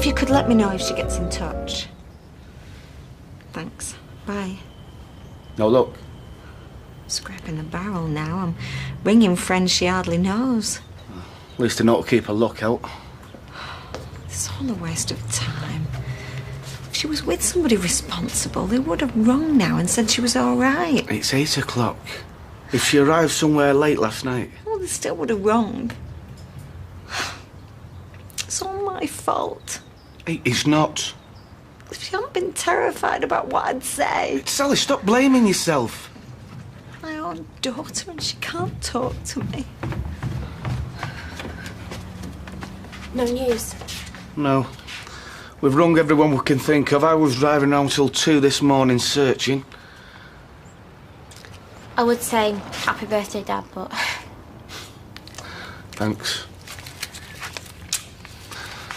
you could let me know if she gets in touch. Thanks. Bye. No luck? Scraping the barrel now. I'm ringing friends she hardly knows. At least I know to keep a lookout. It's all a waste of time. If she was with somebody responsible, they would have rung now and said she was all right. It's 8 o'clock. If she arrived somewhere late last night... Well, they still would have rung. It's all my fault. It's not. If she hadn't been terrified about what I'd say. Sally, stop blaming yourself. My own daughter, and she can't talk to me. No news? No. We've rung everyone we can think of. I was driving around till 2 this morning searching. I would say happy birthday, Dad, but... Thanks.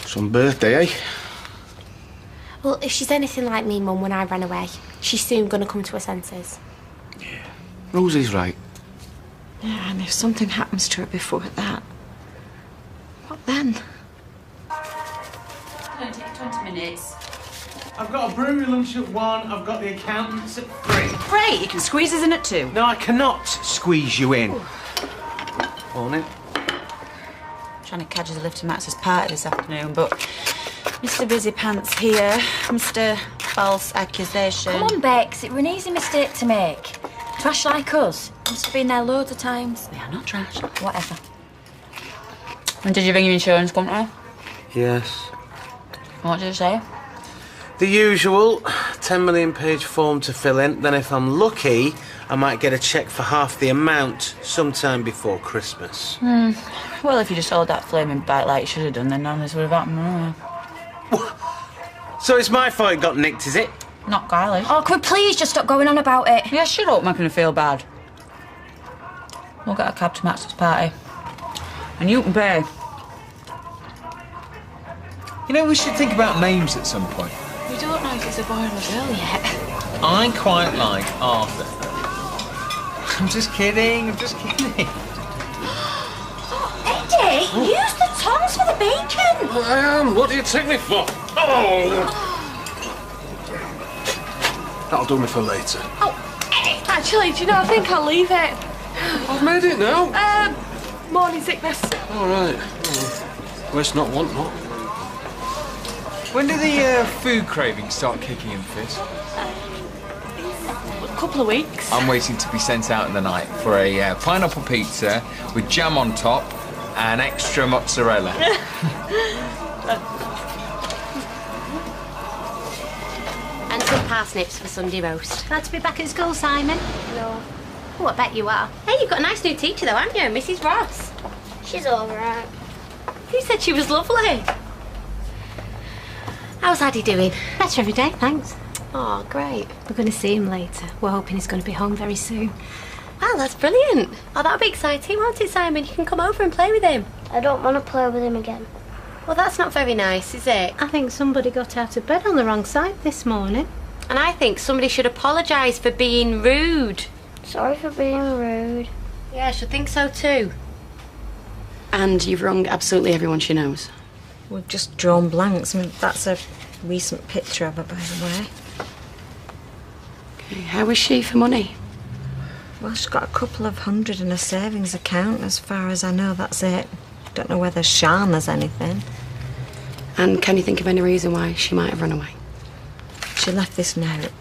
Some birthday, eh? Well, if she's anything like me, Mum, when I ran away, she's soon going to come to her senses. Yeah. Rosie's right. Yeah, and if something happens to her before that, what then? It'll take 20 minutes. I've got a brewery lunch at 1, I've got the accountants at 3. Great, you can squeeze us in at 2. No, I cannot squeeze you in. Ooh. Morning. Trying to cadge the lift to Max's party this afternoon, but Mr. Busy Pants here, Mr. False Accusation. Come on, Bex, it were an easy mistake to make. Trash like us. Must have been there loads of times. We are not trash. Whatever. And did you ring your insurance company? Yes. What did it say? The usual 10 million page form to fill in, then if I'm lucky, I might get a cheque for half the amount sometime before Christmas. Well, if you just sold that flaming bike like you should have done, then none of this would have happened anyway. So it's my fault it got nicked, is it? Not Kylie's. Oh, could we please just stop going on about it? Yeah, shut up, making her feel bad. We'll get a cab to Max's party. And you can pay. You know, we should think about names at some point. We don't know if it's a boy or a girl yet. I quite like Arthur. I'm just kidding, I'm just kidding. Eddie, use the tongs for the bacon. I am. What do you take me for? Oh! That'll do me for later. Oh, Eddie. Actually, do you know, I think I'll leave it. I've made it now. Morning sickness. All right. Waste not, want not. When do the food cravings start kicking in, Fizz? A couple of weeks. I'm waiting to be sent out in the night for a pineapple pizza with jam on top and extra mozzarella. And some parsnips for Sunday roast. Glad to be back at school, Simon. No. Oh, I bet you are. Hey, you've got a nice new teacher though, haven't you? Mrs. Ross. She's all right. Who said she was lovely? How's Addy doing? Better every day, thanks. Oh, great. We're going to see him later. We're hoping he's going to be home very soon. Wow, that's brilliant. Oh, that'll be exciting, won't it, Simon? You can come over and play with him. I don't want to play with him again. Well, that's not very nice, is it? I think somebody got out of bed on the wrong side this morning. And I think somebody should apologise for being rude. Sorry for being rude. Yeah, I should think so too. And you've rung absolutely everyone she knows. We've just drawn blanks. I mean, that's a recent picture of her, by the way. Okay, how is she for money? Well, she's got a couple of hundred in her savings account. As far as I know, that's it. Don't know whether Sian has anything. And can you think of any reason why she might have run away? She left this note.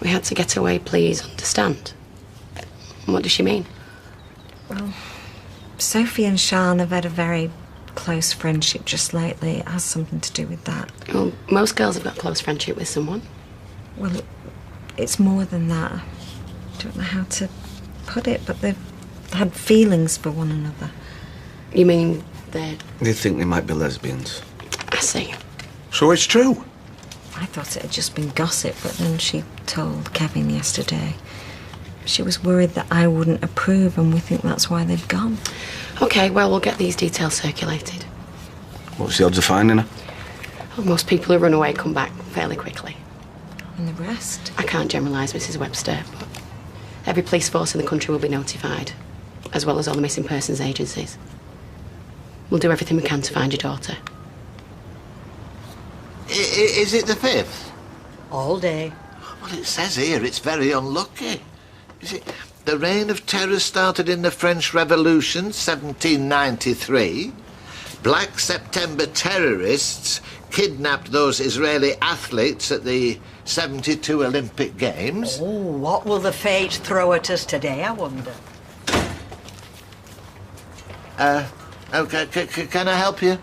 We had to get away, please understand. What does she mean? Well, Sophie and Sian have had a very close friendship just lately. It has something to do with that. Well, most girls have got close friendship with someone. Well, it's more than that. I don't know how to put it, but they've had feelings for one another. You mean they're... They think they might be lesbians. I see. So it's true? I thought it had just been gossip, but then she told Kevin yesterday. She was worried that I wouldn't approve, and we think that's why they've gone. OK, well, we'll get these details circulated. What's the odds of finding her? Well, most people who run away come back fairly quickly. And the rest? I can't generalise, Mrs. Webster, but every police force in the country will be notified, as well as all the missing persons agencies. We'll do everything we can to find your daughter. Is it the 5th? All day. Well, it says here it's very unlucky. You see, the reign of terror started in the French Revolution, 1793. Black September terrorists kidnapped those Israeli athletes at the 72 Olympic Games. Oh, what will the fates throw at us today, I wonder? Okay, can I help you?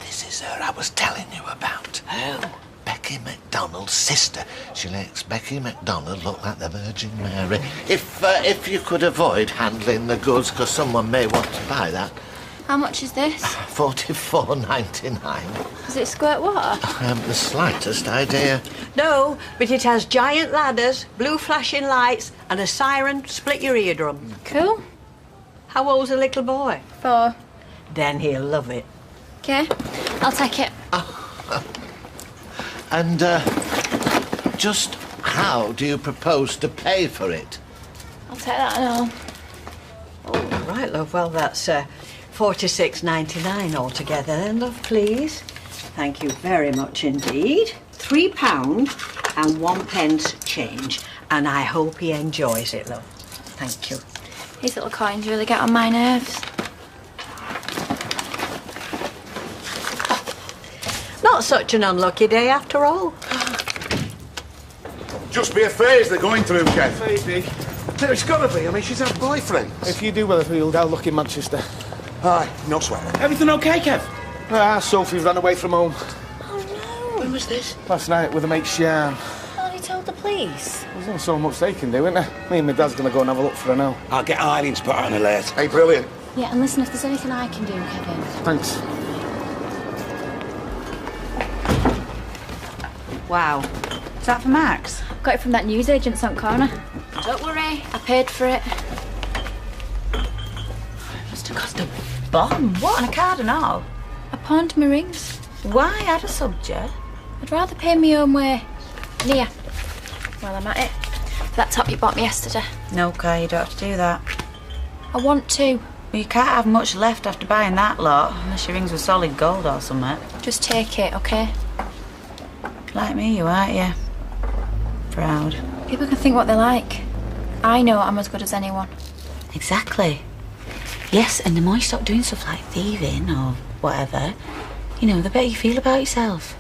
This is her I was telling you about. Oh. Becky MacDonald's sister. She makes Becky MacDonald look like the Virgin Mary. If you could avoid handling the goods, because someone may want to buy that. How much is this? $44.99. Does it squirt water? The slightest idea. No, but it has giant ladders, blue flashing lights, and a siren to split your eardrum. Cool. How old's the little boy? 4. Then he'll love it. Okay, I'll take it. And, just how do you propose to pay for it? I'll take that now. Oh, right, love. Well, that's $46.99 altogether then, love, please. Thank you very much indeed. £3 and 1 pence change. And I hope he enjoys it, love. Thank you. These little coins really get on my nerves. Not such an unlucky day after all. Just be a phase they're going through, Kev. Maybe. No, it's got to be. I mean, she's her boyfriend. If you do Weatherfield, I'll look in Manchester. Aye, no sweat. Everything okay, Kev? Sophie ran away from home. Oh, no. When was this? Last night with a mate Sian. Oh, he told the police. There's not so much they can do, isn't there? Me and my dad's going to go and have a look for her now. I'll get Eileen to put her on alert. Hey, brilliant. Yeah, and listen, if there's anything I can do, Kevin. Thanks. Wow. Is that for Max? Got it from that newsagent on corner. Don't worry, I paid for it. Must have cost a bomb. What, on a card and all? I pawned my rings. Why add a subject? I'd rather pay my own way. Nia, while I'm at it, for that top you bought me yesterday. No, Kai, you don't have to do that. I want to. Well, you can't have much left after buying that lot, unless your rings were solid gold or something. Just take it, okay? Like me, you aren't you? Proud. People can think what they like. I know I'm as good as anyone. Exactly. Yes, and the more you stop doing stuff like thieving or whatever, you know, the better you feel about yourself.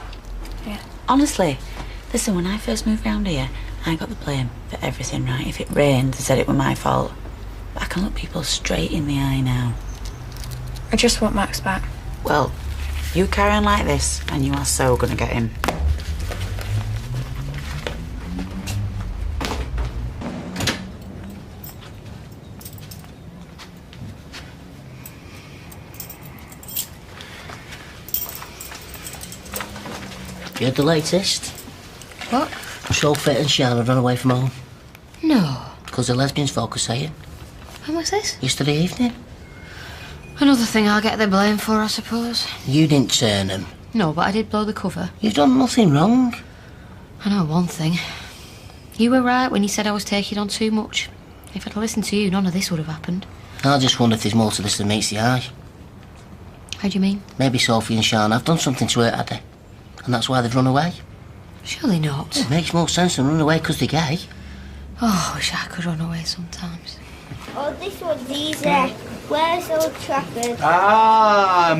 Yeah. Honestly, listen, when I first moved round here, I got the blame for everything, right? If it rained, they said it was my fault. But I can look people straight in the eye now. I just want Max back. Well, you carry on like this, and you are so gonna get him. You heard the latest? What? Sophie and Sian have run away from home. No. Because the lesbians folk are saying. When was this? Yesterday evening. Another thing I'll get the blame for, I suppose. You didn't turn them. No, but I did blow the cover. You've done nothing wrong. I know one thing. You were right when you said I was taking on too much. If I'd listened to you, none of this would have happened. I just wonder if there's more to this than meets the eye. How do you mean? Maybe Sophie and Sian have done something to hurt Addy. And that's why they've run away. Surely not. It makes more sense than run away because they're gay. Oh, I wish I could run away sometimes. Oh, this one's easy. Where's Old Trafford? I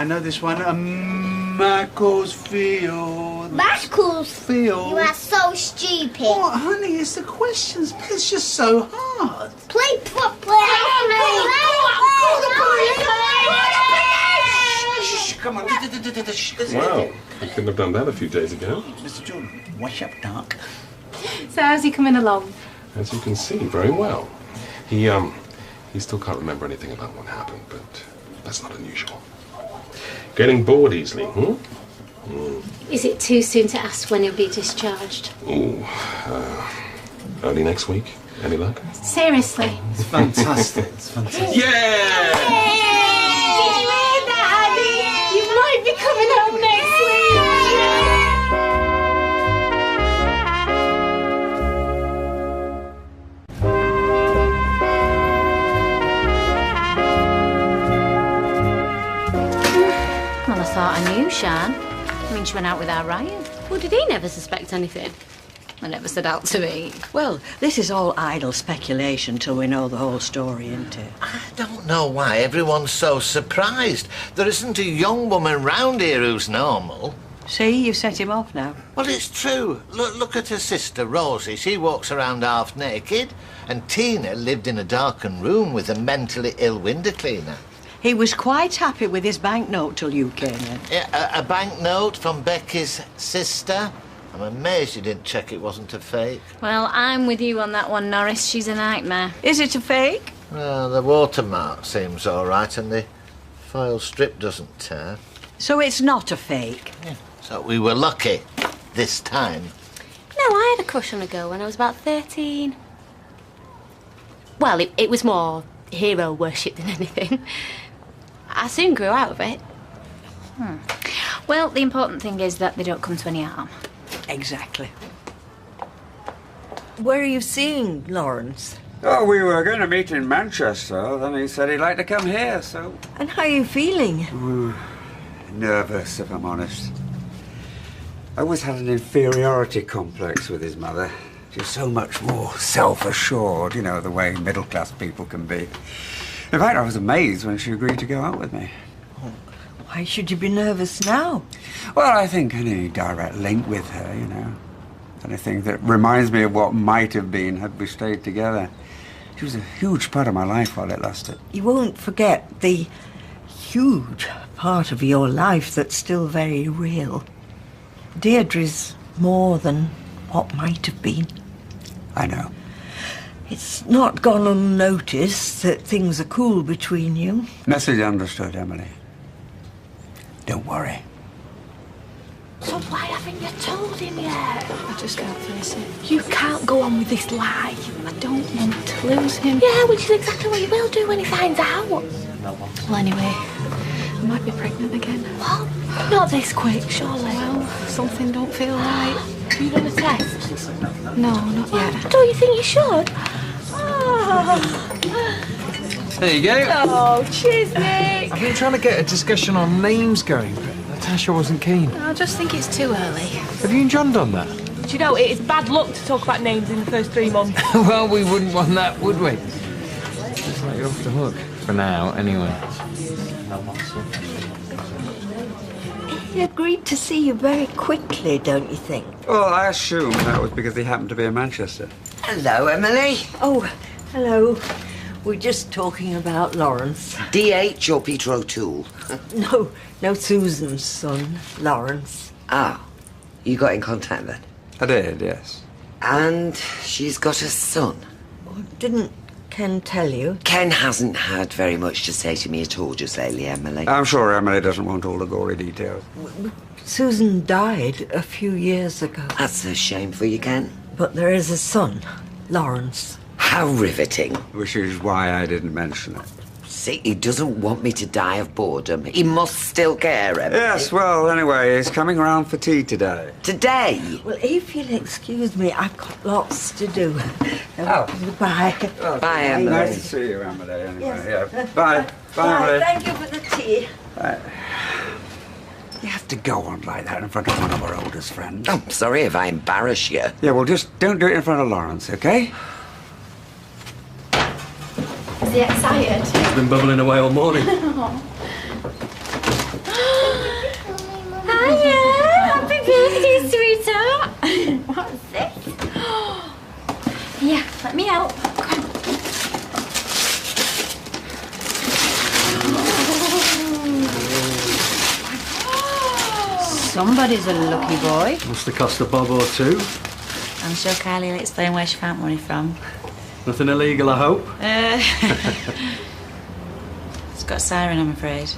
know this one. Macclesfield. Macclesfield? You are so stupid. What, honey? It's the questions. It's just so hard. Play properly. Come on. Well, you couldn't have done that a few days ago. Mr. Jordan, wash up dark. So how's he coming along? As you can see, very well. He still can't remember anything about what happened, but that's not unusual. Getting bored easily, Is it too soon to ask when he'll be discharged? Ooh, early next week. Any luck? Seriously? It's fantastic. It's fantastic. Yeah! Did you hear that, Annie? You might be coming home next week. thought I knew Shan. I mean, she went out without Ryan. Well, did he never suspect anything? I never said out to me. Well, this is all idle speculation till we know the whole story, isn't it? I don't know why everyone's so surprised. There isn't a young woman round here who's normal. See, you set him off now. Well, it's true. Look at her sister, Rosie. She walks around half naked. And Tina lived in a darkened room with a mentally ill window cleaner. He was quite happy with his banknote till you came in. Yeah, a banknote from Becky's sister. I'm amazed you didn't check it wasn't a fake. Well, I'm with you on that one, Norris. She's a nightmare. Is it a fake? Well, the watermark seems all right and the foil strip doesn't tear. So it's not a fake? Yeah. So we were lucky this time. No, I had a crush on a girl when I was about 13. Well, it was more hero worship than anything. I soon grew out of it. Well, the important thing is that they don't come to any harm. Exactly. Where are you seeing Lawrence? Oh, we were going to meet in Manchester, then he said he'd like to come here, so... And how are you feeling? Ooh, nervous, if I'm honest. I always had an inferiority complex with his mother. She was so much more self-assured, you know, the way middle-class people can be. In fact, I was amazed when she agreed to go out with me. Oh, why should you be nervous now? Well, I think any direct link with her, you know. Anything that reminds me of what might have been had we stayed together. She was a huge part of my life while it lasted. You won't forget the huge part of your life that's still very real. Deirdre's more than what might have been. I know. It's not gone unnoticed that things are cool between you. Message understood, Emily. Don't worry. So why haven't you told him yet? I just can't face it. You can't go on with this lie. I don't want to lose him. Yeah, which is exactly what you will do when he finds out. Well, anyway, I might be pregnant again. What? Not this quick, surely. Well, something don't feel right. Are you going to test? No, not yet. Don't you think you should? Oh. There you go. Oh, cheers, Nick. I've been trying to get a discussion on names going, but Natasha wasn't keen. I just think it's too early. Have you and John done that? Do you know, it is bad luck to talk about names in the first 3 months. Well, we wouldn't want that, would we? Just like you're off the hook. For now, anyway. He agreed to see you very quickly, don't you think? Well, I assume that was because he happened to be in Manchester. Hello, Emily. Oh, hello. We're just talking about Lawrence. DH or Peter O'Toole? No, Susan's son, Lawrence. Ah, you got in contact then? I did, yes. And she's got a son? Didn't Ken tell you? Ken hasn't had very much to say to me at all just lately, Emily. I'm sure Emily doesn't want all the gory details. Susan died a few years ago. That's a shame for you, Ken. But there is a son, Lawrence. How riveting. Which is why I didn't mention it. See, he doesn't want me to die of boredom. He must still care, Emily. Yes, well, anyway, he's coming round for tea today. Today? Well, if you'll excuse me, I've got lots to do. Oh. Bye. Oh, bye, Emily. Nice to see you, Emily, anyway. Yes. Yeah. Bye. Bye, Emily. Thank you for the tea. You have to go on like that in front of one of our oldest friends. I'm sorry if I embarrass you. Yeah, well, just don't do it in front of Lawrence, OK? Is he excited? He's been bubbling away all morning. Hiya! Happy birthday, sweetheart! What's this? Yeah, let me help. Come on. Somebody's a lucky boy. Must have cost a bob or two. I'm sure Kylie will explain where she found money from. Nothing illegal, I hope. It's got a siren, I'm afraid.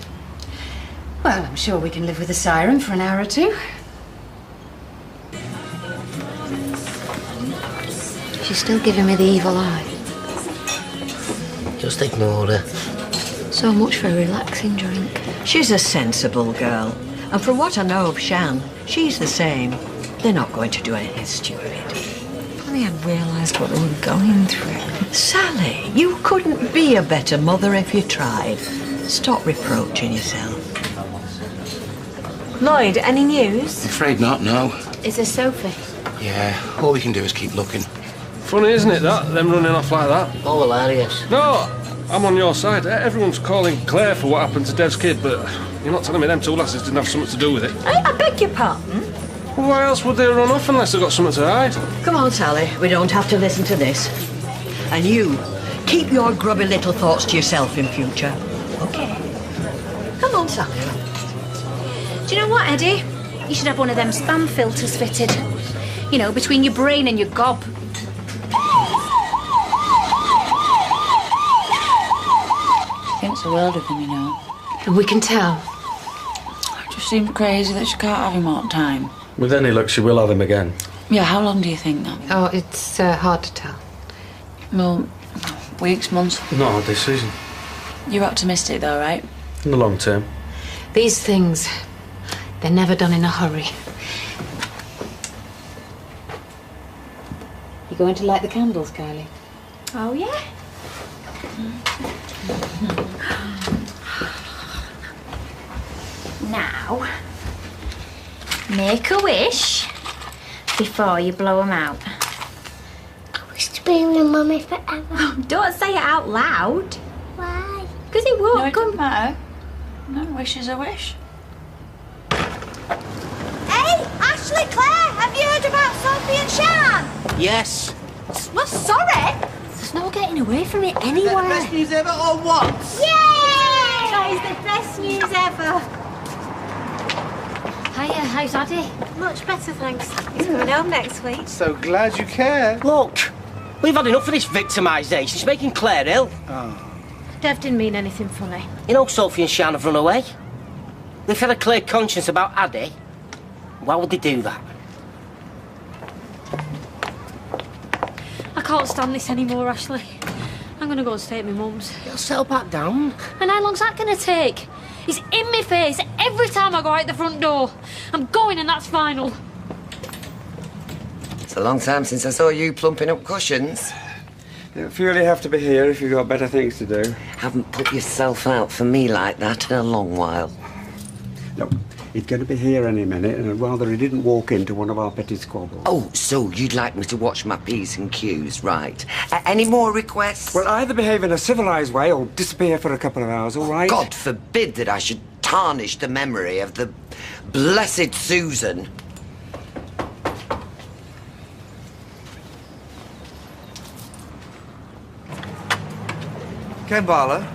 Well, I'm sure we can live with a siren for an hour or two. She's still giving me the evil eye. Just ignore her. So much for a relaxing drink. She's a sensible girl. And from what I know of Shan, she's the same. They're not going to do anything stupid. If only I'd realised what they were going through. Sally, you couldn't be a better mother if you tried. Stop reproaching yourself. Lloyd, any news? I'm afraid not, no. Is there Sophie? Yeah, all we can do is keep looking. Funny, isn't it, that? Them running off like that. Oh, hilarious. No, I'm on your side. Everyone's calling Claire for what happened to Dev's kid, but you're not telling me them two lasses didn't have something to do with it. I beg your pardon? Well, why else would they run off unless they've got something to hide? Come on, Sally. We don't have to listen to this. And you, keep your grubby little thoughts to yourself in future. OK? Come on, Sally. Do you know what, Eddie? You should have one of them spam filters fitted. You know, between your brain and your gob. Thinks the world of him, you know. And we can tell. It just seems crazy that she can't have him all the time. With any luck, she will have him again. Yeah, how long do you think that? Oh, it's hard to tell. Well, weeks, months. No, this season. You're optimistic though, right? In the long term. These things, they're never done in a hurry. You going to light the candles, Kylie? Oh, yeah? Now, make a wish before you blow them out. I wish to be with Mummy forever. Oh, don't say it out loud. Why? Because it won't No, it come. doesn't matter. No, wish is a wish. Hey, Ashley, Claire, have you heard about Sophie and Shan? Yes. Well, sorry. There's no getting away from it anywhere. Best news ever or what? Yay! That is the best news ever. Hiya, how's Addy? Much better, thanks. He's coming home next week. So glad you care. Look, we've had enough of this victimisation. It's making Claire ill. Dev didn't mean anything funny. You know Sophie and Shan have run away. They've had a clear conscience about Addy. Why would they do that? I can't stand this anymore, Ashley. I'm going to go and stay at my mum's. You'll settle back down. And how long's that going to take? He's in my face every time I go out the front door. I'm going and that's final. It's a long time since I saw you plumping up cushions. You don't feel you have to be here if you've got better things to do. Haven't put yourself out for me like that in a long while. Look, he's going to be here any minute, and I'd rather he didn't walk into one of our petty squabbles. Oh, so you'd like me to watch my P's and Q's, right? Any more requests? Well, either behave in a civilised way or disappear for a couple of hours, all right? God forbid that I should tarnish the memory of the blessed Susan. Kembala,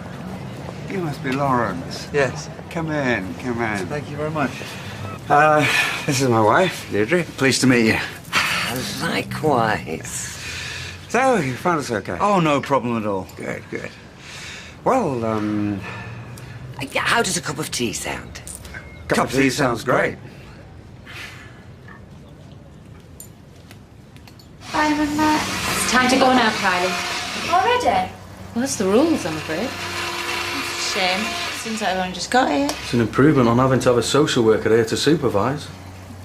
you must be Lawrence. Yes. Come in, come in. Thank you very much. This is my wife, Deirdre. Pleased to meet you. Likewise. So, you found us okay? Oh, no problem at all. Good, good. Well, How does a cup of tea sound? cup of tea sounds great. Bye, Mama. It's time to go now, Kylie. Already? Well, that's the rules, I'm afraid. Shame. Seems like I've only just got here. It's an improvement on having to have a social worker here to supervise.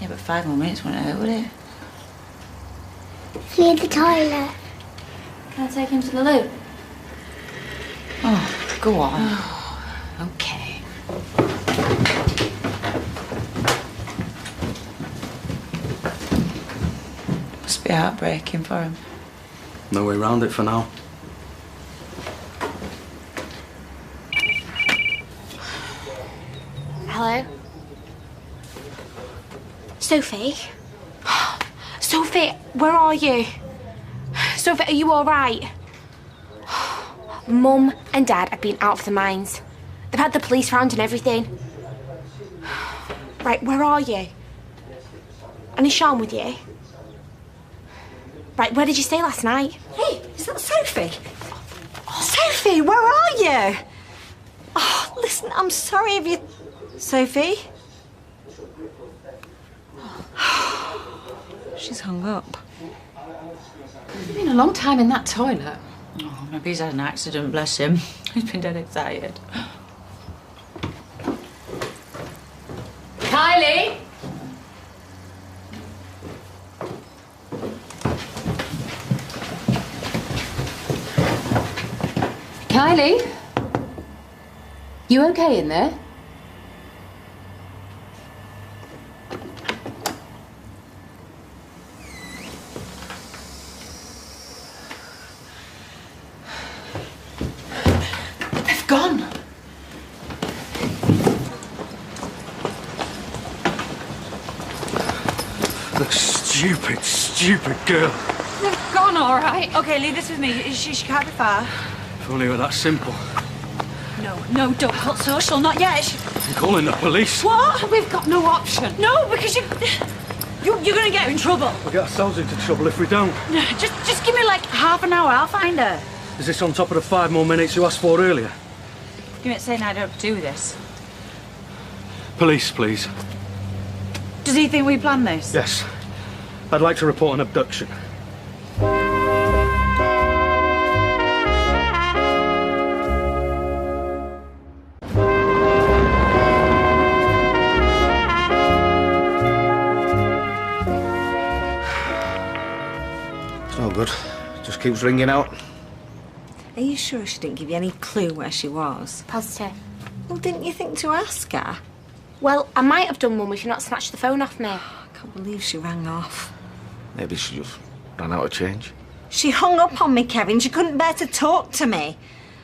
Yeah, but 5 more minutes wouldn't hurt, would it? Near the toilet. Can I take him to the loo? Oh, go on. Okay. Must be heartbreaking for him. No way round it for now. Hello? Sophie? Sophie, where are you? Sophie, are you all right? Mum and Dad have been out of their minds. They've had the police round and everything. Right, where are you? And is Sean with you? Right, where did you stay last night? Hey, is that Sophie? Sophie, where are you? Oh, listen, I'm sorry if you... Sophie? She's hung up. It's been a long time in that toilet. Oh, maybe he's had an accident, bless him. He's been dead excited. Kylie! Kylie? You okay in there? The stupid, stupid girl. They've gone, all right. Okay, leave this with me. She can't be far. If only it were that simple. No, don't cut social, not yet. I'm calling the police. What? We've got no option. No, because you're going to get her in trouble. We'll get ourselves into trouble if we don't. Just give me like half an hour. I'll find her. Is this on top of the 5 more minutes you asked for earlier? You ain't saying I don't do this. Police, please. Does he think we planned this? Yes. I'd like to report an abduction. It's no good. Just keeps ringing out. Are you sure she didn't give you any clue where she was? Positive. Well, didn't you think to ask her? Well, I might have done, Mum, if you'd not snatched the phone off me. I can't believe she rang off. Maybe she just ran out of change. She hung up on me, Kevin. She couldn't bear to talk to me.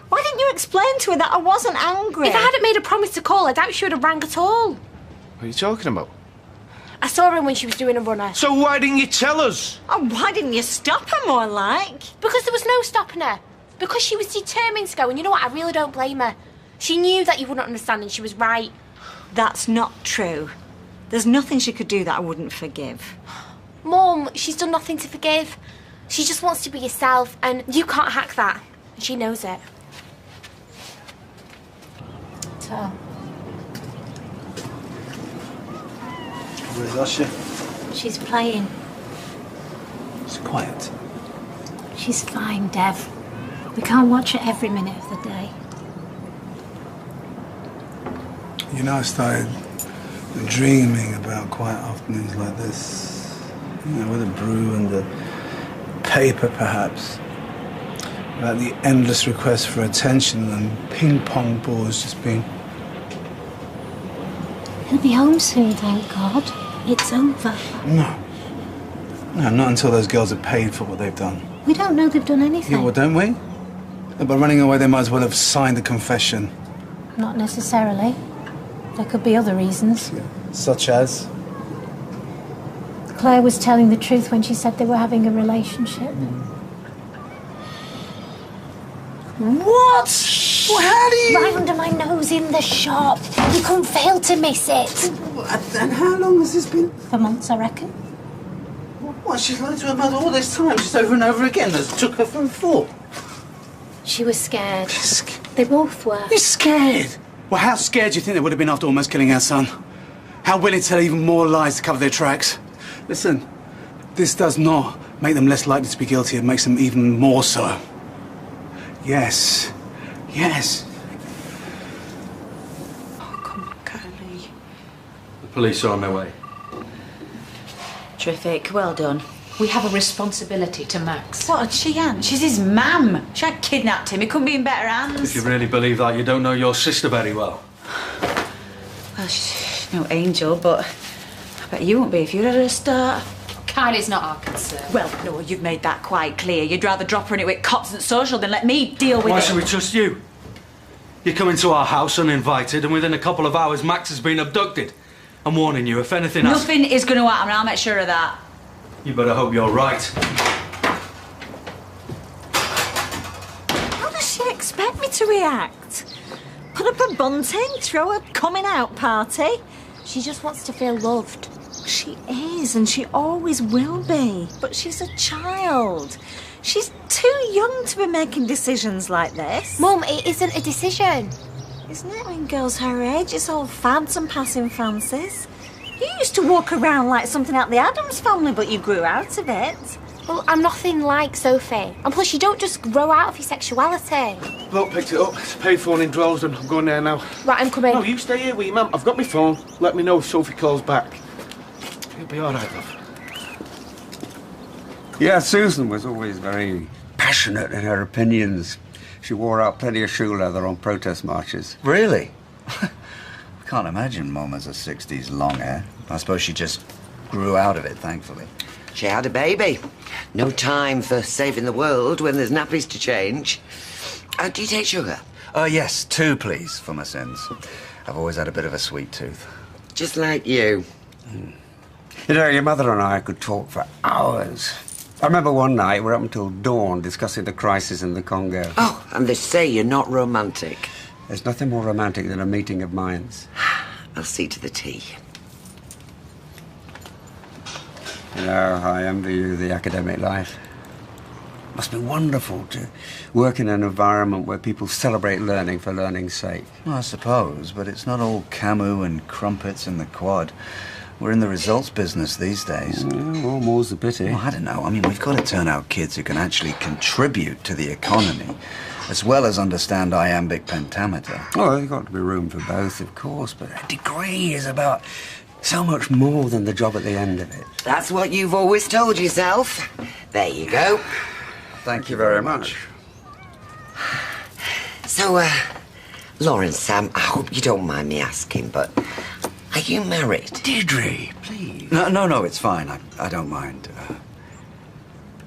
Why didn't you explain to her that I wasn't angry? If I hadn't made a promise to call, I doubt she would have rang at all. What are you talking about? I saw her when she was doing a runner. So why didn't you tell us? Oh, why didn't you stop her more like? Because there was no stopping her. Because she was determined to go, and you know what? I really don't blame her. She knew that you wouldn't understand, and she was right. That's not true. There's nothing she could do that I wouldn't forgive. Mum, she's done nothing to forgive. She just wants to be herself, and you can't hack that. And she knows it. So, Where's Usher? she's playing. It's quiet. She's fine, Dev. We can't watch her every minute of the day. You know, I started dreaming about quiet afternoons like this. You know, with a brew and the paper, perhaps. About the endless requests for attention and ping-pong balls just being... He'll be home soon, thank God. It's over. No. No, not until those girls are paid for what they've done. We don't know they've done anything. Yeah, well, don't we? By running away, they might as well have signed a confession. Not necessarily. There could be other reasons. Such as? Claire was telling the truth when she said they were having a relationship. What? Well, how do you... Right under my nose in the shop. You couldn't fail to miss it. And how long has this been? For months, I reckon. What, she's lied to her mother all this time, just over and over again, as took her for a fool. She was scared. They both were. You're scared? Well, how scared do you think they would have been after almost killing our son? How willing to tell even more lies to cover their tracks? Listen, this does not make them less likely to be guilty. It makes them even more so. Yes. Yes. Oh, come on, Carly. The police are on their way. Terrific. Well done. We have a responsibility to Max. What, she ain't? She's his mam. She had kidnapped him. He couldn't be in better hands. If you really believe that, you don't know your sister very well. Well, she's no angel, but I bet you won't be if you'd had her start. Kylie's not our concern. Well, no, you've made that quite clear. You'd rather drop her in it with cops and social than let me deal with it. Why should we trust you? You come into our house uninvited, and within a couple of hours, Max has been abducted. I'm warning you, if anything else... Nothing is going to happen, I'll make sure of that. You better hope you're right. How does she expect me to react? Put up a bunting? Throw a coming out party? She just wants to feel loved. She is, and she always will be. But she's a child. She's too young to be making decisions like this. Mum, it isn't a decision. Isn't it? When girls her age, it's all fads and passing fancies. You used to walk around like something out the Addams family, but you grew out of it. Well, I'm nothing like Sophie. And plus, you don't just grow out of your sexuality. Bloke picked it up. It's a payphone in Droylsden. I'm going there now. Right, I'm coming. No, you stay here with your mum. I've got my phone. Let me know if Sophie calls back. You'll be all right, love. Yeah, Susan was always very passionate in her opinions. She wore out plenty of shoe leather on protest marches. Really? I can't imagine Mum has a 60s long hair. I suppose she just grew out of it, thankfully. She had a baby. No time for saving the world when there's nappies to change. Do you take sugar? Yes, 2, please, for my sins. I've always had a bit of a sweet tooth. Just like you. You know, your mother and I could talk for hours. I remember one night we were up until dawn discussing the crisis in the Congo. Oh, and they say you're not romantic. There's nothing more romantic than a meeting of minds. I'll see to the tea. You know, I envy you the academic life. Must be wonderful to work in an environment where people celebrate learning for learning's sake. Well, I suppose, but it's not all Camus and crumpets in the quad. We're in the results business these days. Well, more's the pity. Well, I don't know. I mean, we've got to turn out kids who can actually contribute to the economy, as well as understand iambic pentameter. Oh, there's got to be room for both, of course, but a degree is about so much more than the job at the end of it. That's what you've always told yourself. There you go. Thank you very much. So, Lawrence, Sam, I hope you don't mind me asking, but are you married? Deirdre, please. No, it's fine. I don't mind.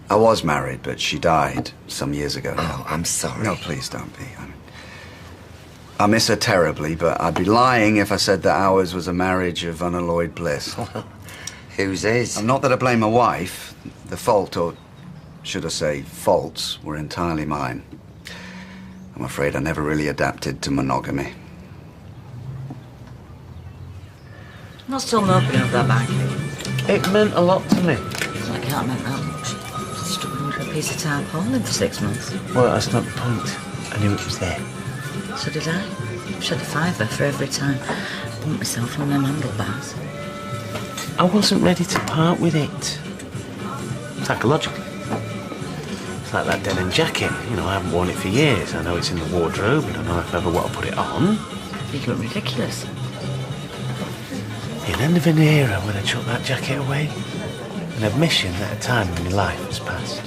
I was married, but she died some years ago. Oh, I'm sorry. No, please don't be. I miss her terribly, but I'd be lying if I said that ours was a marriage of unalloyed bliss. Whose is? Not that I blame my wife. The fault, or should I say faults, were entirely mine. I'm afraid I never really adapted to monogamy. I'm not still opening up that bag. It meant a lot to me. I can't make that much. Stuck under a piece of tarpaulin for 6 months. Well, that's not the point. I knew it was there. So did I. I've shed a fiver for every time I bumped myself on them handlebars. I wasn't ready to part with it. Psychologically. It's like that denim jacket. You know, I haven't worn it for years. I know it's in the wardrobe. I don't know if I ever want to put it on. You look ridiculous. The end of an era when I chucked that jacket away. An admission that a time in my life has passed.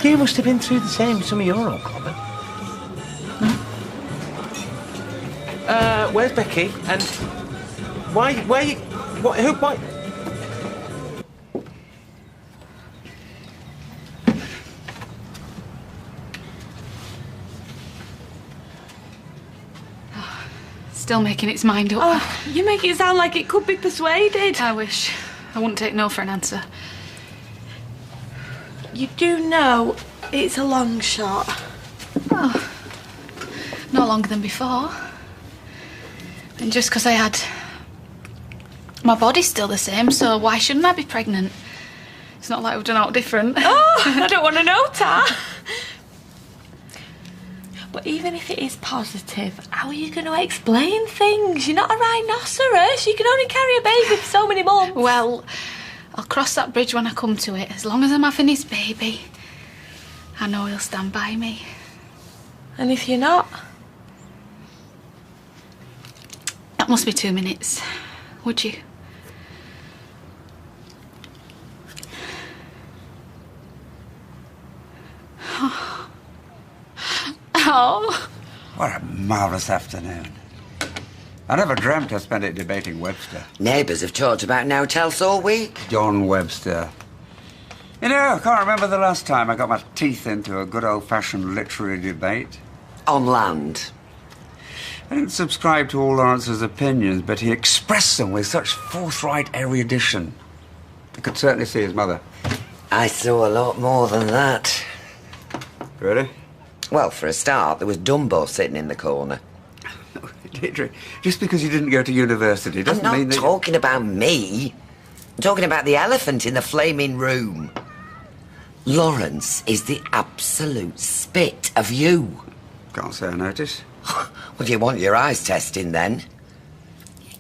You must have been through the same with some of your old clobber. Where's Becky? And why, why? Still making its mind up. Oh, you make it sound like it could be persuaded. I wish. I wouldn't take no for an answer. You do know it's a long shot. Oh, no longer than before. And just because I had... My body's still the same, so why shouldn't I be pregnant? It's not like we've done out different. Oh, I don't want to know, Tar. But even if it is positive, how are you going to explain things? You're not a rhinoceros. You can only carry a baby for so many months. Well, I'll cross that bridge when I come to it. As long as I'm having his baby, I know he'll stand by me. And if you're not? That must be 2 minutes. Would you? Oh. What a marvellous afternoon. I never dreamt I'd spend it debating Webster. Neighbours have talked about no-tells all week. John Webster. You know, I can't remember the last time I got my teeth into a good old-fashioned literary debate. On land. I didn't subscribe to all Lawrence's opinions, but he expressed them with such forthright erudition. I could certainly see his mother. I saw a lot more than that. Really? Well, for a start, there was Dumbo sitting in the corner. Deirdre, just because you didn't go to university doesn't mean that... I'm not talking about me. I'm talking about the elephant in the flaming room. Lawrence is the absolute spit of you. Can't say I notice. Well, you want your eyes testing, then?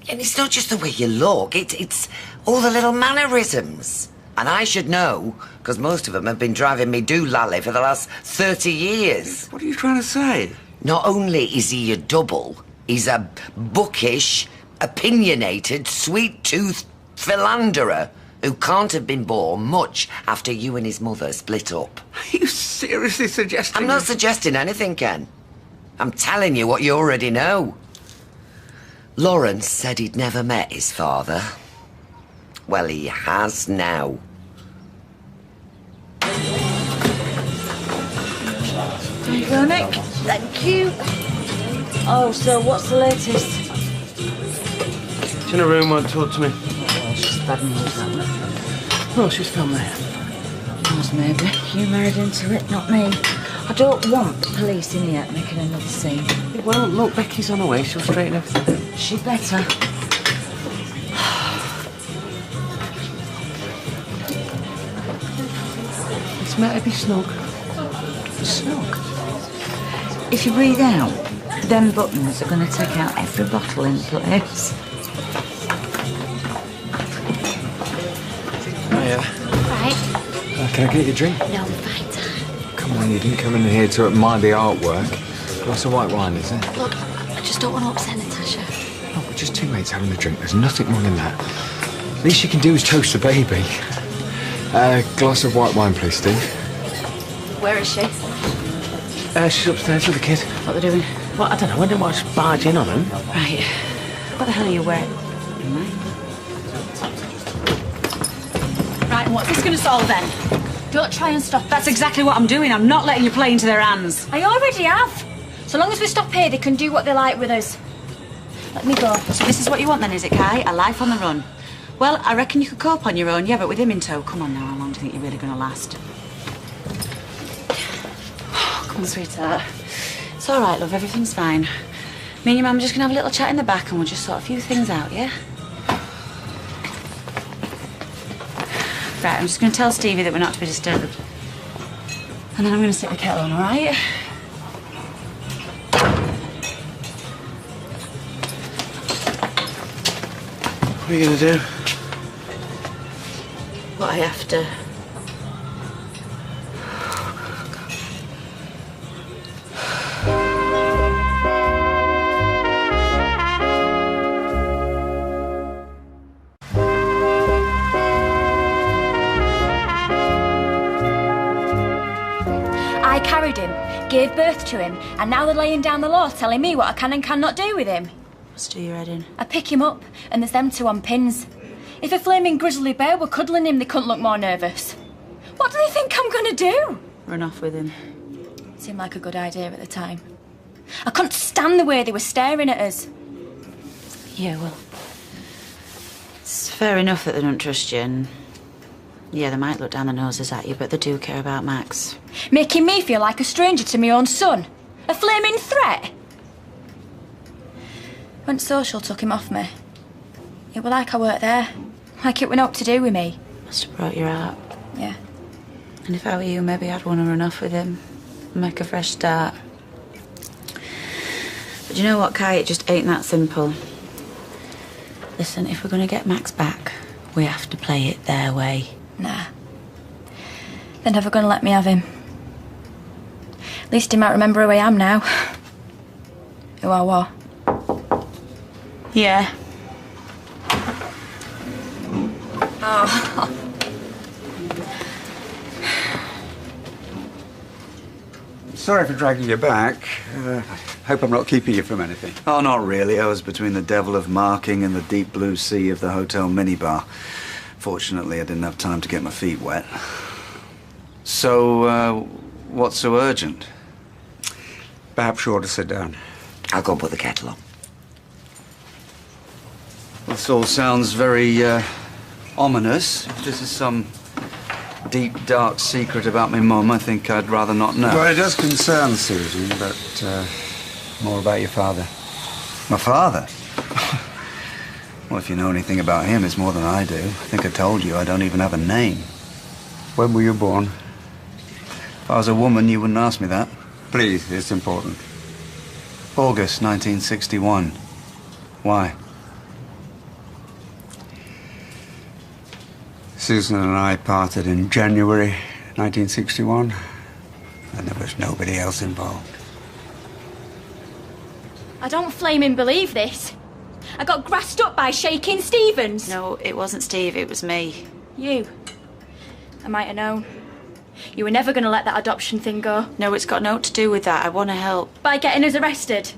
And it's not just the way you look, it's all the little mannerisms. And I should know, because most of them have been driving me doolally for the last 30 years. What are you trying to say? Not only is he a double, he's a bookish, opinionated, sweet-toothed philanderer who can't have been born much after you and his mother split up. Are you seriously suggesting... I'm not suggesting anything, Ken. I'm telling you what you already know. Lawrence said he'd never met his father. Well, he has now. There you go, Nick. Thank you. Oh, so what's the latest? She's in a room, won't talk to me. Oh, she's bad news, that one. No, she's family. Yours, maybe. You married into it, not me. I don't want the police in here making another scene. Well, look, Becky's on her way. She'll straighten everything out. She better. It's meant to be snug. Snug? If you breathe out, them buttons are going to take out every bottle in the place. Hiya. Right. Can I get you a drink? No, I'm fine. Come on, you didn't come in here to admire the artwork. What's a white wine, is it? Look, I just don't want to upset Natasha. Look, we're just two mates having a drink. There's nothing wrong in that. Least you can do is toast the baby. Glass of white wine, please, Steve. Where is she? She's upstairs with the kid. What are they doing? Well, I don't know. I didn't want to barge in on them. Right. What the hell are you wearing? Right, and what's this going to solve then? Don't try and stop. That's exactly what I'm doing. I'm not letting you play into their hands. I already have. So long as we stop here, they can do what they like with us. Let me go. So this is what you want then, is it, Kai? A life on the run? Well, I reckon you could cope on your own, yeah, but with him in tow. Come on now, how long do you think you're really going to last? Come on, sweetheart. It's all right, love, everything's fine. Me and your mum are just going to have a little chat in the back and we'll just sort a few things out, yeah? Right, I'm just going to tell Stevie that we're not to be disturbed. And then I'm going to stick the kettle on, all right? What are you going to do? What I have to. I carried him, gave birth to him, and now they're laying down the law telling me what I can and cannot do with him. Let's do your head in. I pick him up, and there's them two on pins. If a flaming grizzly bear were cuddling him, they couldn't look more nervous. What do they think I'm going to do? Run off with him. Seemed like a good idea at the time. I couldn't stand the way they were staring at us. Yeah, well, it's fair enough that they don't trust you, and yeah, they might look down their noses at you, but they do care about Max. Making me feel like a stranger to my own son. A flaming threat. When social took him off me, it were like I weren't there. Like it were naught to do with me. Must have brought you out. Yeah. And if I were you, maybe I'd want to run off with him and make a fresh start. But you know what, Kai? It just ain't that simple. Listen, if we're going to get Max back, we have to play it their way. Nah. They're never going to let me have him. At least he might remember who I am now. Who I was. Yeah. Oh. Sorry for dragging you back. Hope I'm not keeping you from anything. Oh, not really. I was between the devil of marking and the deep blue sea of the hotel minibar. Fortunately, I didn't have time to get my feet wet. So, what's so urgent? Perhaps you ought to sit down. I'll go and put the kettle on. This all sounds very, ominous. If this is some deep, dark secret about my mum, I think I'd rather not know. Well, it does concern Susan, but more about your father. My father? Well, if you know anything about him, it's more than I do. I think I told you I don't even have a name. When were you born? If I was a woman, you wouldn't ask me that. Please, it's important. August 1961. Why? Susan and I parted in January 1961, and there was nobody else involved. I don't flaming believe this. I got grassed up by Shaking Stevens. No, it wasn't Steve, it was me. You. I might have known. You were never going to let that adoption thing go. No, it's got naught to do with that. I want to help. By getting us arrested.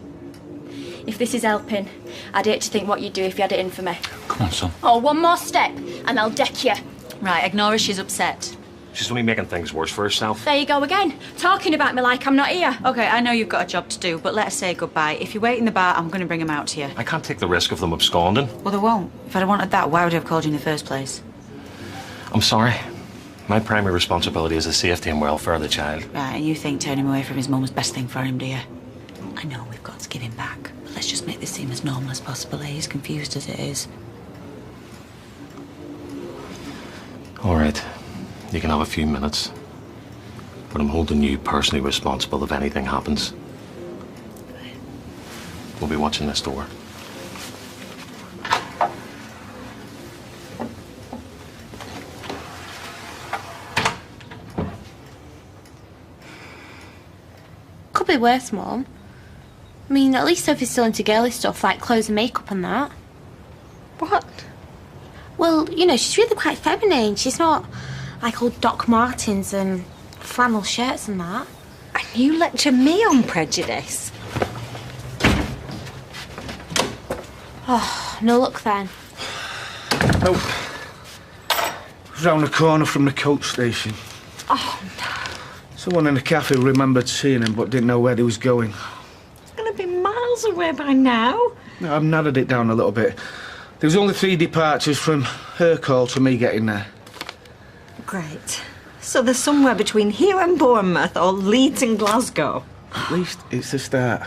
If this is helping, I'd hate to think what you'd do if you had it in for me. Come on, son. Oh, one more step, and I'll deck you. Right, ignore her, she's upset. She's only making things worse for herself. There you go again, talking about me like I'm not here. Okay, I know you've got a job to do, but let us say goodbye. If you wait in the bar, I'm going to bring him out to you. I can't take the risk of them absconding. Well, they won't. If I'd have wanted that, why would I have called you in the first place? I'm sorry. My primary responsibility is the safety and welfare of the child. Right, and you think turning him away from his mum was the best thing for him, do you? I know we've got to give him back, but let's just make this seem as normal as possible. He's confused as it is. All right. You can have a few minutes. But I'm holding you personally responsible if anything happens. We'll be watching this door. Could be worse, Mum. I mean, at least Sophie's still into girly stuff like clothes and makeup and that. What? Well, you know, she's really quite feminine. She's not like old Doc Martens and flannel shirts and that. And you lecture me on prejudice. Oh, no luck then. Oh. Round the corner from the coach station. Oh, no. Someone in the cafe remembered seeing him but didn't know where he was going. It's going to be miles away by now. I've narrowed it down a little bit. There was only 3 departures from her call to me getting there. Great. So they're somewhere between here and Bournemouth or Leeds and Glasgow. At least it's the start.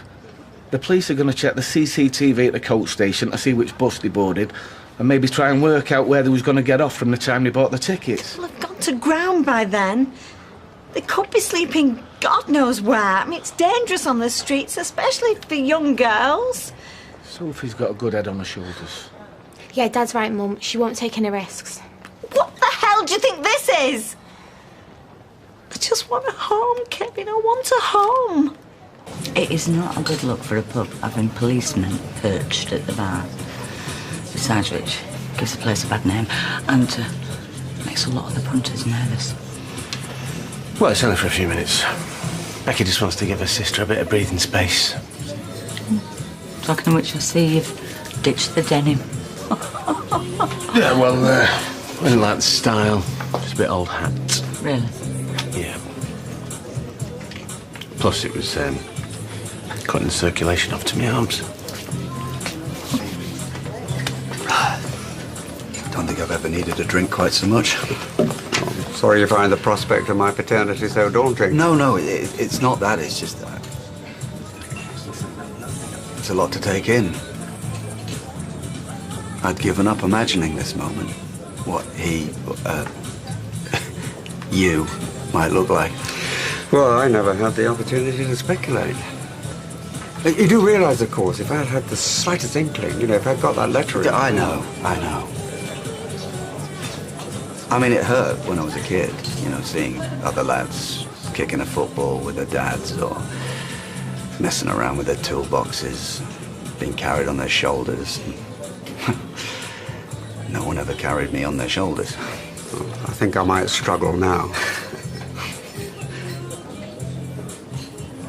The police are going to check the CCTV at the coach station to see which bus they boarded and maybe try and work out where they was going to get off from the time they bought the tickets. Well, they've got to ground by then. They could be sleeping God knows where. I mean, it's dangerous on the streets, especially for young girls. Sophie's got a good head on her shoulders. Yeah, Dad's right, Mum. She won't take any risks. What the hell do you think this is? I just want a home, Kevin. I want a home. It is not a good look for a pub having policemen perched at the bar. Besides which, it gives the place a bad name and makes a lot of the punters nervous. Well, it's only for a few minutes. Becky just wants to give her sister a bit of breathing space. Talking of which, I see you've ditched the denim. Yeah, well, I didn't like the style. Just a bit old hat. Really? Yeah. Plus, it was cutting the circulation off to my arms. Don't think I've ever needed a drink quite so much. Sorry you find the prospect of my paternity so daunting. No, it's not that. It's just that. It's a lot to take in. I'd given up imagining this moment. What you might look like. Well, I never had the opportunity to speculate. You do realise, of course, if I'd had the slightest inkling, if I'd got that letter... I know. I mean, it hurt when I was a kid, seeing other lads kicking a football with their dads or messing around with their toolboxes, being carried on their shoulders. No one ever carried me on their shoulders. I think I might struggle now.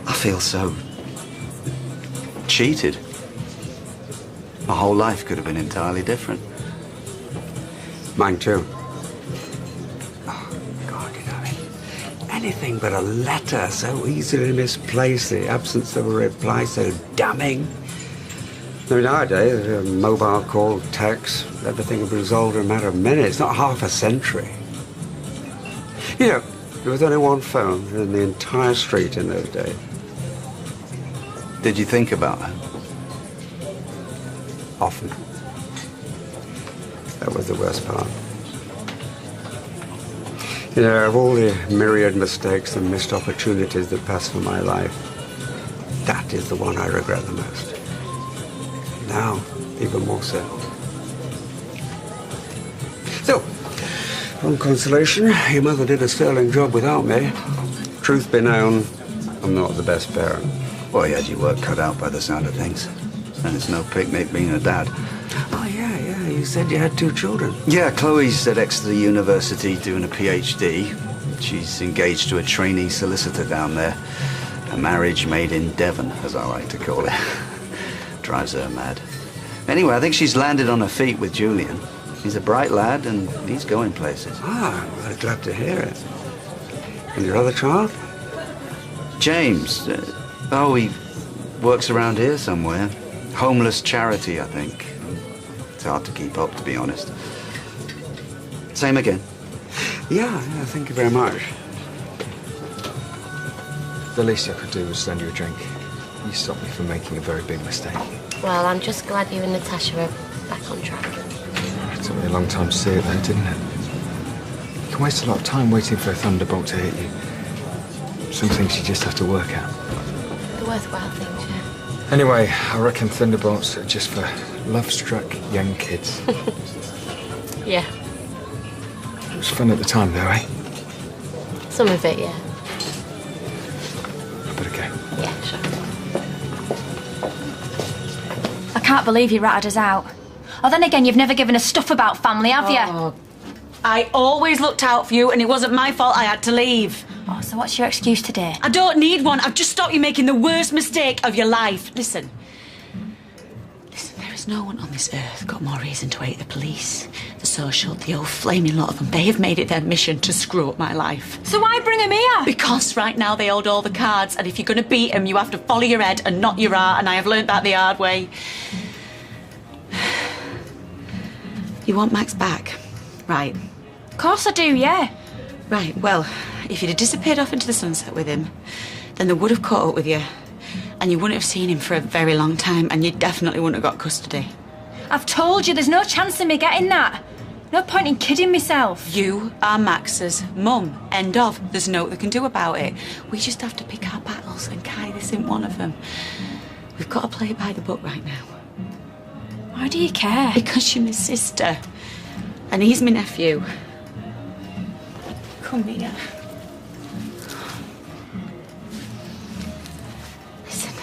I feel so cheated. My whole life could have been entirely different. Mine too. Anything but a letter so easily misplaced, the absence of a reply so damning. I mean, nowadays, a mobile call, text, everything will be resolved in a matter of minutes, not half a century. There was only one phone in the entire street in those days. Did you think about her? Often. That was the worst part. Of all the myriad mistakes and missed opportunities that passed through my life, that is the one I regret the most. Now, even more so. So, one consolation, your mother did a sterling job without me. Truth be known, I'm not the best parent. Well, you had your work cut out by the sound of things. And it's no picnic being a dad. Oh, yeah, you said you had 2 children. Yeah, Chloe's at Exeter University doing a PhD. She's engaged to a trainee solicitor down there. A marriage made in Devon, as I like to call it. Drives her mad. Anyway, I think she's landed on her feet with Julian. He's a bright lad and he's going places. I'm really glad to hear it. And your other child? James. Oh, he works around here somewhere. Homeless charity, I think. It's hard to keep up, to be honest. Same again. Yeah, thank you very much. The least I could do was send you a drink. You stopped me from making a very big mistake. Well, I'm just glad you and Natasha are back on track. It took me a long time to see it though, didn't it? You can waste a lot of time waiting for a thunderbolt to hit you. Some things you just have to work out. The worthwhile things, yeah. Anyway, I reckon thunderbolts are just for love-struck young kids. Yeah. It was fun at the time though, eh? Some of it, yeah. I better go. Yeah, sure. I can't believe you ratted us out. Oh, then again, you've never given us stuff about family, have you? Oh, I always looked out for you, and it wasn't my fault I had to leave. Oh, so what's your excuse today? I don't need one. I've just stopped you making the worst mistake of your life. Listen, there is no one on this earth got more reason to hate the police, the social, the old flaming lot of them. They have made it their mission to screw up my life. So why bring them here? Because right now they hold all the cards, and if you're going to beat them, you have to follow your head and not your heart, and I have learnt that the hard way. You want Max back? Right. Of course I do, yeah. Right, well, if you'd have disappeared off into the sunset with him, then they would have caught up with you, and you wouldn't have seen him for a very long time, and you definitely wouldn't have got custody. I've told you, there's no chance of me getting that. No point in kidding myself. You are Max's mum. End of. There's no they can do about it. We just have to pick our battles, and Kai isn't one of them. We've got to play it by the book right now. Why do you care? Because you're my sister, and he's my nephew. Come here. Listen,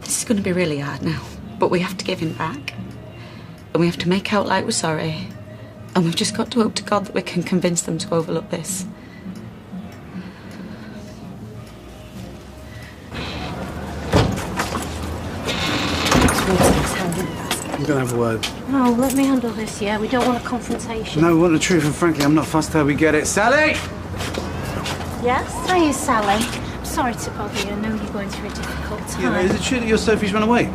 this is going to be really hard now, but we have to give him back, and we have to make out like we're sorry, and we've just got to hope to God that we can convince them to overlook this. I'm going to have a word. No, let me handle this, yeah? We don't want a confrontation. No, we want the truth, and frankly, I'm not fussed how we get it. Sally! Yes? Hiya, Sally. I'm sorry to bother you. I know you're going through a difficult time. Yeah, is it true that your Sophie's run away?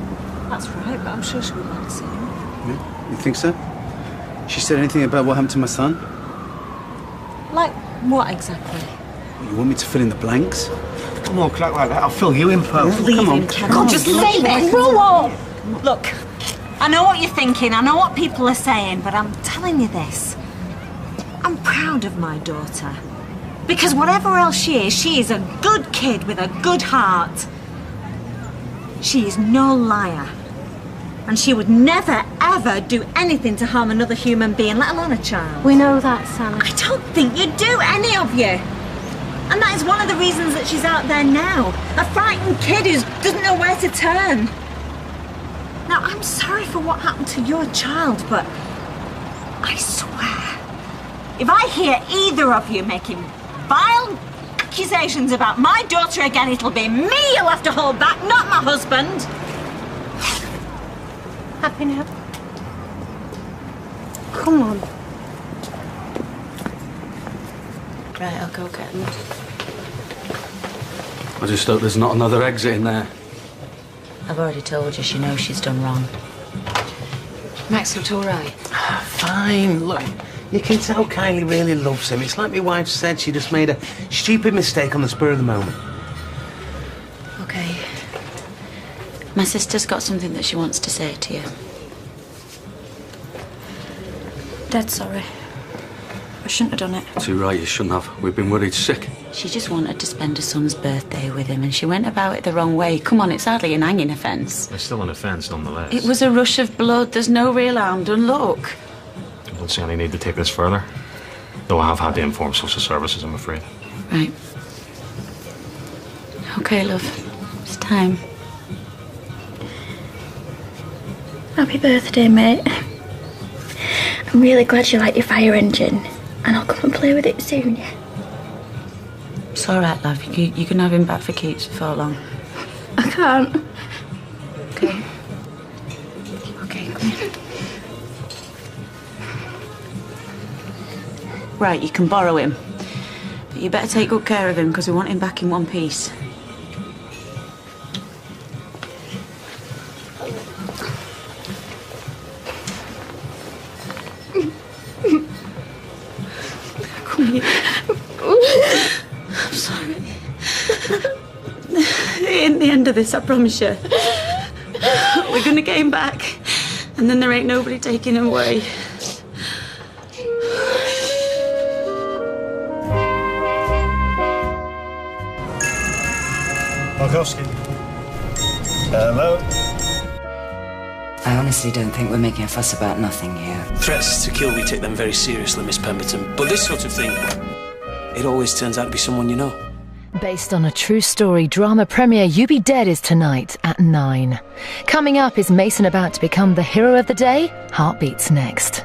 That's right, but I'm sure she would like to see him. Yeah? You think so? She said anything about what happened to my son? Like what exactly? You want me to fill in the blanks? Come on, crack like that. I'll fill you in, Pearl. Come on. God, just leave it. Grow up. Look, I know what you're thinking. I know what people are saying, but I'm telling you this. I'm proud of my daughter. Because whatever else she is a good kid with a good heart. She is no liar. And she would never, ever do anything to harm another human being, let alone a child. We know that, Sally. I don't think you do, any of you. And that is one of the reasons that she's out there now. A frightened kid who doesn't know where to turn. Now, I'm sorry for what happened to your child, but I swear, if I hear either of you making vile accusations about my daughter again, it'll be me you'll have to hold back, not my husband. Happy now? Come on. Right, I'll go get them. I just hope there's not another exit in there. I've already told you she knows she's done wrong. Max looked all right. Fine, look. You can tell Kylie really loves him. It's like my wife said, she just made a stupid mistake on the spur of the moment. Okay. My sister's got something that she wants to say to you. Dead sorry. I shouldn't have done it. Too right, you shouldn't have. We've been worried sick. She just wanted to spend her son's birthday with him, and she went about it the wrong way. Come on, it's hardly an hanging offence. It's still an offence, nonetheless. It was a rush of blood. There's no real harm done. Look. I don't see any need to take this further. Though I have had to inform social services, I'm afraid. Right. Okay, love. It's time. Happy birthday, mate. I'm really glad you like your fire engine, and I'll come and play with it soon, yeah? It's all right, love. You can have him back for keeps before long. I can't. Okay. Okay, come here. Right, you can borrow him. You better take good care of him, because we want him back in one piece. Come here. I'm sorry. It ain't the end of this, I promise you. We're gonna get him back, and then there ain't nobody taking him away. Markowski. Hello? I honestly don't think we're making a fuss about nothing here. Threats to kill, we take them very seriously, Miss Pemberton. But this sort of thing, it always turns out to be someone you know. Based on a true story drama premiere You Be Dead is tonight at 9. Coming up, is Mason about to become the hero of the day? Heartbeats next.